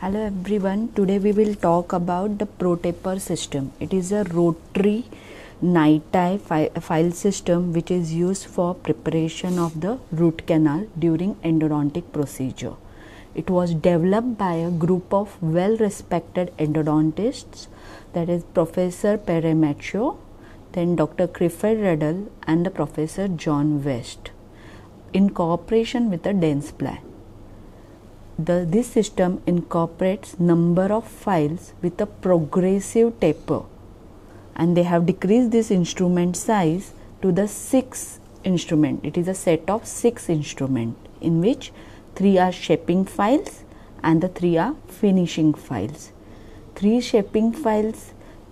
Hello everyone, today we will talk about the Protaper system. It is a rotary night-eye file system which is used for preparation of the root canal during endodontic procedure. It was developed by a group of well-respected endodontists, that is Professor Peremacho, then Dr. Clifford Riddle and the Professor John West, in cooperation with the Dentsply. This system incorporates number of files with a progressive taper, and they have decreased this instrument size to the 6 instrument. It is a set of 6 instruments in which 3 are shaping files and the 3 are finishing files. 3 shaping files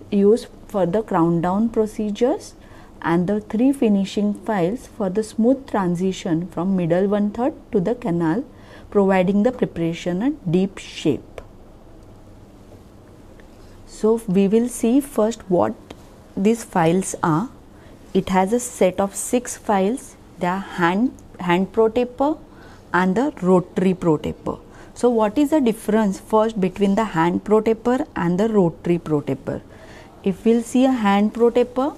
used for the crown down procedures and the 3 finishing files for the smooth transition from middle 1/3 to the canal, providing the preparation a deep shape. So we will see first what these files are. It has a set of 6 files. They are hand Protaper and the rotary Protaper. So what is the difference first between the hand Protaper and the rotary Protaper? If we'll see a hand Protaper,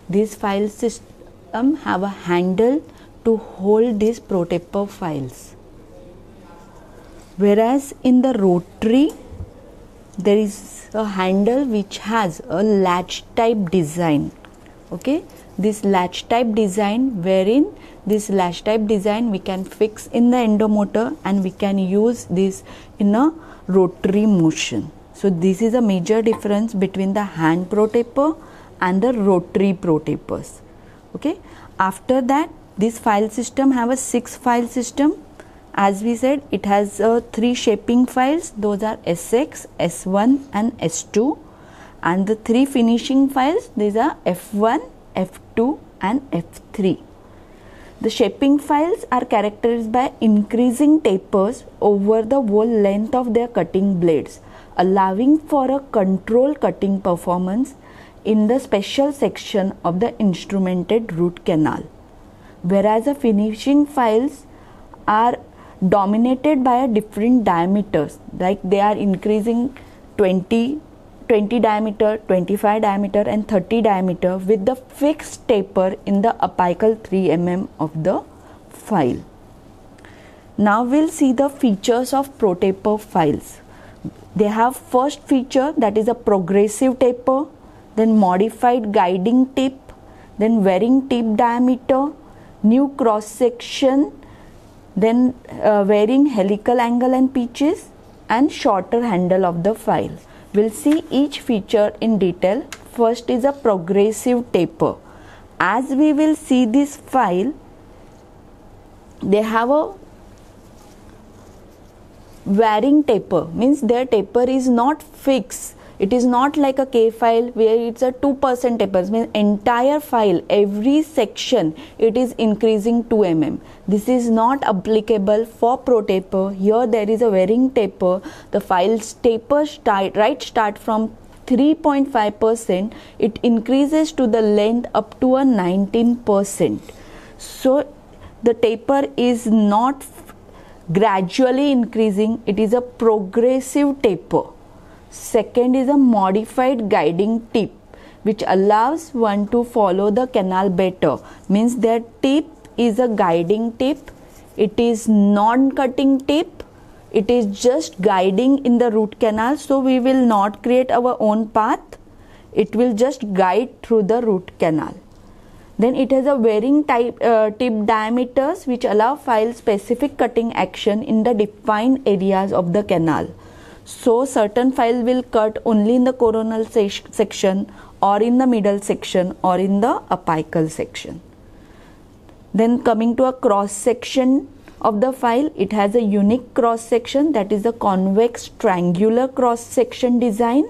this file system have a handle to hold these Protaper files. Whereas in the rotary, there is a handle which has a latch type design. Okay, this latch type design, wherein this latch type design we can fix in the endomotor and we can use this in a rotary motion. So this is a major difference between the hand Protaper and the rotary Protapers. Okay, after that, this file system have a 6 file system. As we said, it has 3 shaping files. Those are SX, S1 and S2, and the 3 finishing files, these are F1, F2 and F3. The shaping files are characterized by increasing tapers over the whole length of their cutting blades, allowing for a controlled cutting performance in the special section of the instrumented root canal. Whereas the finishing files are dominated by a different diameters, like they are increasing 20 diameter, 25 diameter and 30 diameter with the fixed taper in the apical 3 mm of the file. Now we'll see the features of Protaper files. They have first feature, that is a progressive taper, then modified guiding tip, then varying tip diameter, new cross section, then varying helical angle and pitches, and shorter handle of the file. We'll see each feature in detail. First is a progressive taper. As we will see this file, they have a varying taper, means their taper is not fixed. It is not like a K file where it's a 2% taper, means entire file, every section it is increasing 2 mm. This is not applicable for Protaper. Here there is a varying taper. The file's taper start from 3.5%, it increases to the length up to a 19%. So the taper is not gradually increasing, it is a progressive taper. Second is a modified guiding tip, which allows one to follow the canal better. Means their tip is a guiding tip. It is non-cutting tip. It is just guiding in the root canal. So we will not create our own path. It will just guide through the root canal. Then it has a varying tip diameters, which allow file specific cutting action in the defined areas of the canal. So certain file will cut only in the coronal section or in the middle section or in the apical section. Then coming to a cross section of the file, it has a unique cross section, that is a convex triangular cross section design,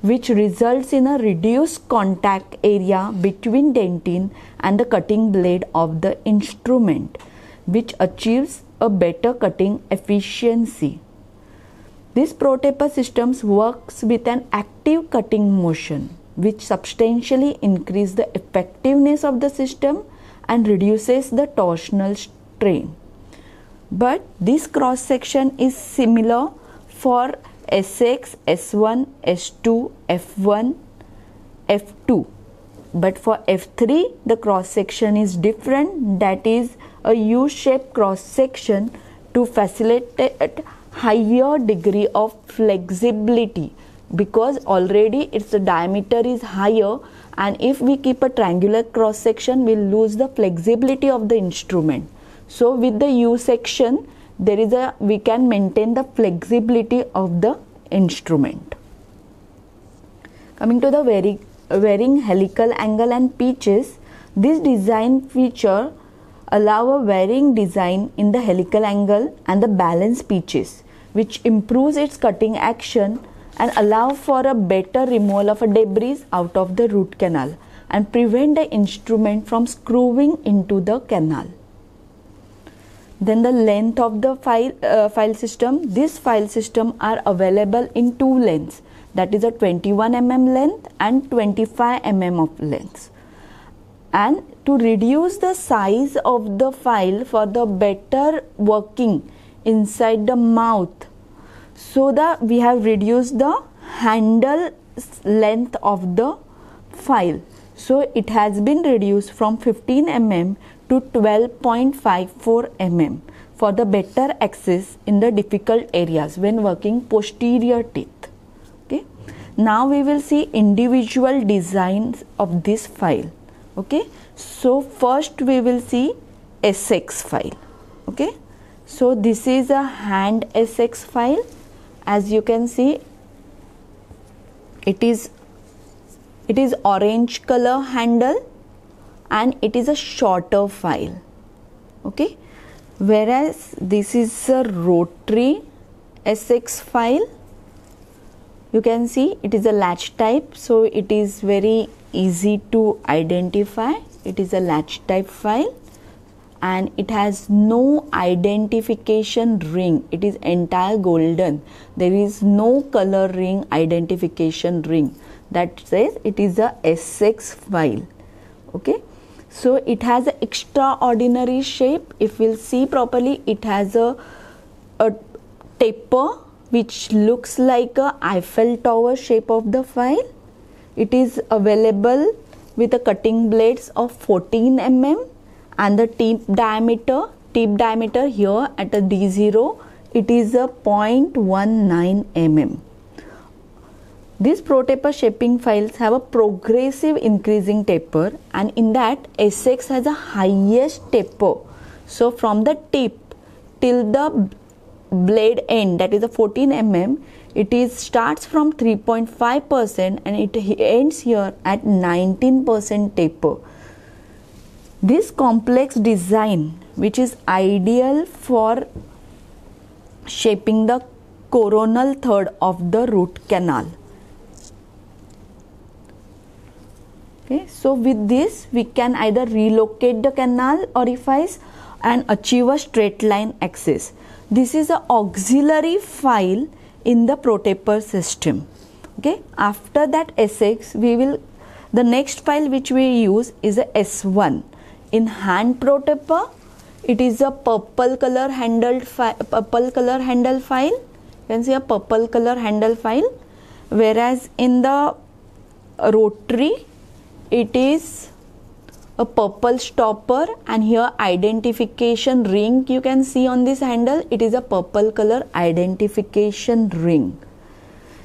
which results in a reduced contact area between dentine and the cutting blade of the instrument, which achieves a better cutting efficiency. This Protaper system works with an active cutting motion, which substantially increases the effectiveness of the system and reduces the torsional strain. But this cross section is similar for S6, S1, S2, F1, F2. But for F3 the cross section is different, that is a U-shaped cross section to facilitate higher degree of flexibility, because already its diameter is higher, and if we keep a triangular cross section we'll lose the flexibility of the instrument. So with the U section we can maintain the flexibility of the instrument. Coming to the varying helical angle and pitches, this design feature allow a varying design in the helical angle and the balance pitches, which improves its cutting action and allow for a better removal of a debris out of the root canal and prevent the instrument from screwing into the canal. Then the length of the file system. This file system are available in two lengths, that is a 21 mm length and 25 mm of length. And to reduce the size of the file for the better working inside the mouth, so that we have reduced the handle length of the file. So it has been reduced from 15 mm to 12.54 mm for the better access in the difficult areas when working posterior teeth. Okay. Now we will see individual designs of this file. Okay. So first we will see SX file. Okay. So this is a hand SX file. As you can see, it is orange color handle and it is a shorter file. Okay, whereas this is a rotary SX file. You can see it is a latch type, so it is very easy to identify. It is a latch type file and it has no identification ring. It is entire golden. There is no color ring, identification ring, that says it is a SX file. Okay, so it has an extraordinary shape. If we'll see properly, it has a taper which looks like a Eiffel Tower shape of the file. It is available with a cutting blades of 14 mm and the tip diameter here at a D0, it is a 0.19 mm. These Protaper shaping files have a progressive increasing taper, and in that SX has a highest taper. So from the tip till the blade end, that is a 14 mm, it starts from 3.5% and it ends here at 19% taper. This complex design, which is ideal for shaping the coronal third of the root canal. Okay, so with this we can either relocate the canal orifice and achieve a straight line access. This is an auxiliary file in the Protaper system. Okay, after that SX, the next file which we use is a S1. In hand Protaper, it is a purple color handle file. You can see a purple color handle file, whereas in the rotary, it is a purple stopper, and here identification ring you can see on this handle. It is a purple color identification ring.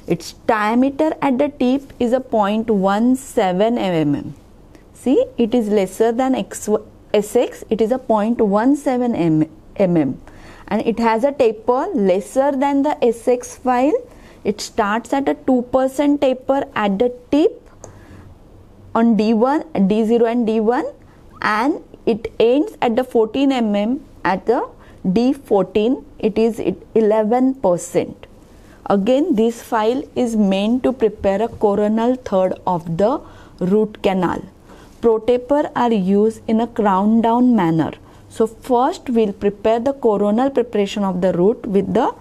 Its diameter at the tip is a 0.17 mm. See, it is lesser than SX, it is a 0.17 mm, and it has a taper lesser than the SX file. It starts at a 2% taper at the tip on D1, D0 and D1, and it ends at the 14 mm at the D14, it is 11%. Again, this file is meant to prepare a coronal third of the root canal. Protaper are used in a crown down manner. So first we'll prepare the coronal preparation of the root with the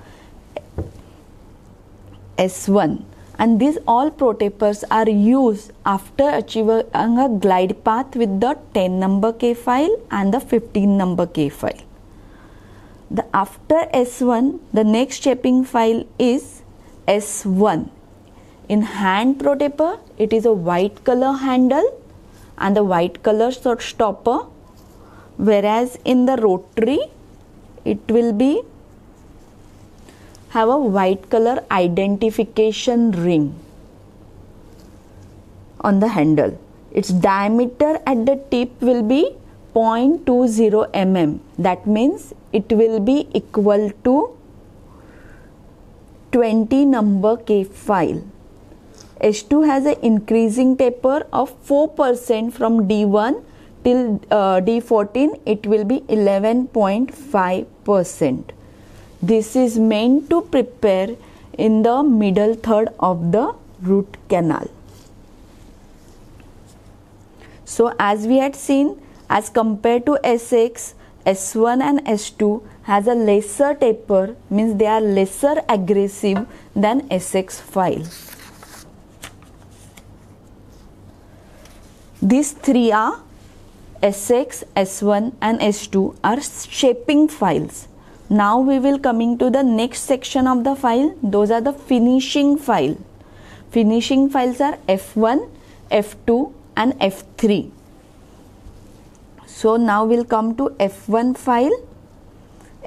S1, and these all Protapers are used after achieving a glide path with the 10 number K file and the 15 number K file. After S1, the next shaping file is S1. In hand Protaper, it is a white color handle and the white color stopper, whereas in the rotary, it will be have a white color identification ring on the handle. Its diameter at the tip will be 0.20 mm. That means it will be equal to 20 number K file. S2 has an increasing taper of 4% from D1 till D14. It will be 11.5%. This is meant to prepare in the middle third of the root canal. So as we had seen, as compared to SX, S1 and S2 has a lesser taper, means they are lesser aggressive than SX file. These three are SX, S1 and S2 are shaping files. Now we will coming to the next section of the file. Those are the finishing file. Finishing files are F1, F2 and F3. So now we'll come to F1 file.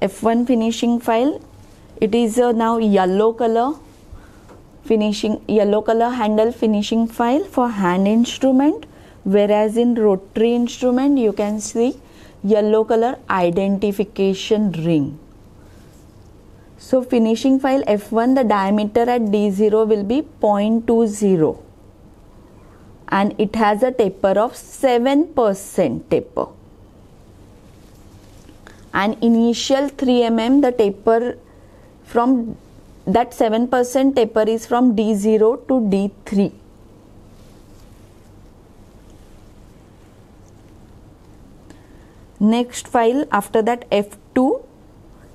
F1 finishing file. It is now yellow color handle finishing file for hand instrument, whereas in rotary instrument you can see yellow color identification ring. So finishing file F1, the diameter at D0 will be 0.20 and it has a taper of 7% taper. And initial 3 mm, the taper from that 7% taper is from D0 to D3. Next file after that F2.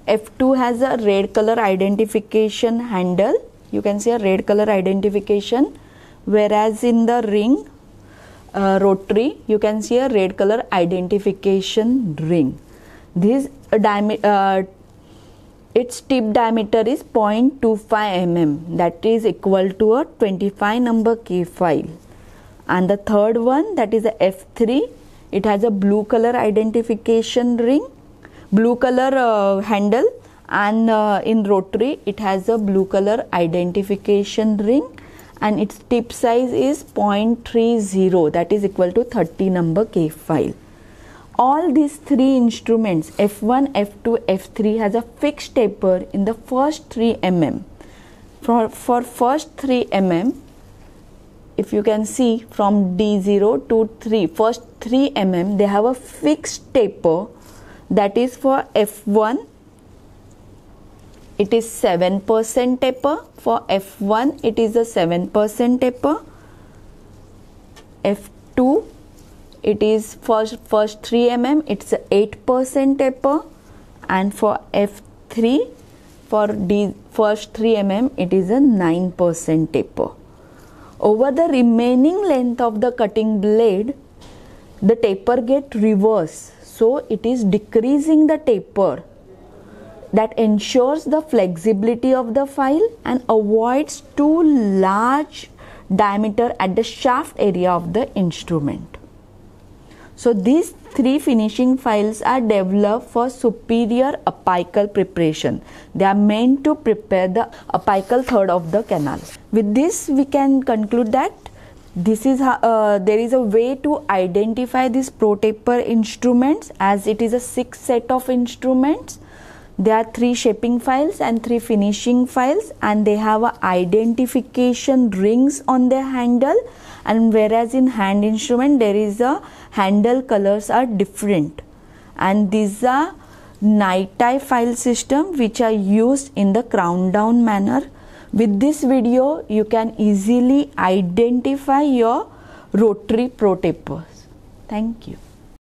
F2 has a red color identification handle. You can see a red color identification, whereas in the ring rotary you can see a red color identification ring. This its tip diameter is 0.25 mm, that is equal to a 25 number K file. And the third one, that is a F3, it has a blue color identification ring, blue color handle, and in rotary it has a blue color identification ring and its tip size is 0.30, that is equal to 30 number K file. All these three instruments F1, F2, F3 has a fixed taper in the first 3 mm. For first 3 mm, if you can see from D0 to first 3 mm, they have a fixed taper. That is for F1, it is 7% taper. For F1, it is a 7% taper. F2, it is first 3 mm, it's a 8% taper. And for F3, for first 3 mm, it is a 9% taper. Over the remaining length of the cutting blade, the taper get reverse. So it is decreasing the taper. That ensures the flexibility of the file and avoids too large diameter at the shaft area of the instrument. So these three finishing files are developed for superior apical preparation. They are meant to prepare the apical third of the canal. With this we can conclude that this is how, there is a way to identify these Protaper instruments, as it is a 6 set of instruments. There are 3 shaping files and 3 finishing files, and they have a identification rings on their handle, and whereas in hand instrument there is a handle colors are different, and these are night tie file system which are used in the crown down manner. With this video you can easily identify your rotary Protapers. Thank you.